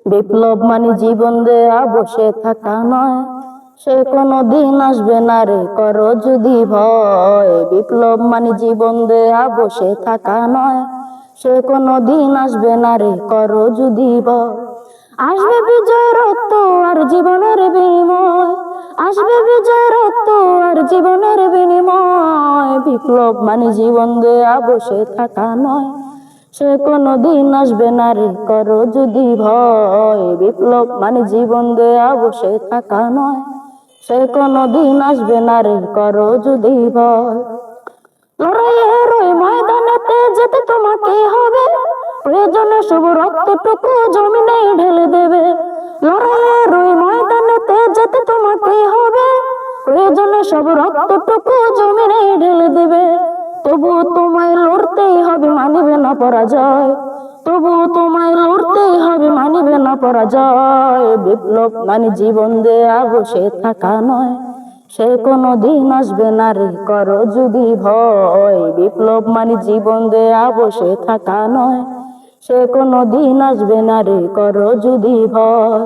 বিপ্লব মানে জীবন দেয়া বসে থাকা নয়, সে কোনো দিন আসবে না রে করো যদি ভয়। বিপ্লব মানে জীবন দেয়া বসে থাকা নয়, সে কোনো দিন আসবে না রে করো যদি ভয়। আসবে বিজয় রক্ত আর জীবনের বিনিময়, আসবে বিজয় রক্ত আর জীবনের বিনিময়। বিপ্লব মানে জীবন দেয়া বসে থাকা নয়, সে কোনো দিন আসবে না রে করো যদি ভয়। বিপ্লব মানে জীবন দেয়া বসে থাকা নয়, সে কোনো দিন আসবে না রে করো যদি ভয়। লড়াইয়ের ওই ময়দানেতে যেতে তোমাকে হবে, প্রয়োজনে সব রক্তটুকু জমিনে ঢেলে দেবে। লড়াইয়ের ওই ময়দানেতে যেতে তোমাকে হবে, প্রয়োজনে সব রক্তটুকু জমিনে ঢেলে দেবে। তবুও তোমায় লড়তেই হবে, মানিবে না পরাজয়। তবুও তোমায় লড়তেই হবে, মানিবে না পরাজয়। বিপ্লব মানে জীবন দেয়া বসে থাকা নয়, সে কোনো দিন আসবে না রে করো যদি ভয়। বিপ্লব মানে জীবন দেয়া বসে থাকা নয়, সে কোনো দিন আসবে না রে করো যদি ভয়।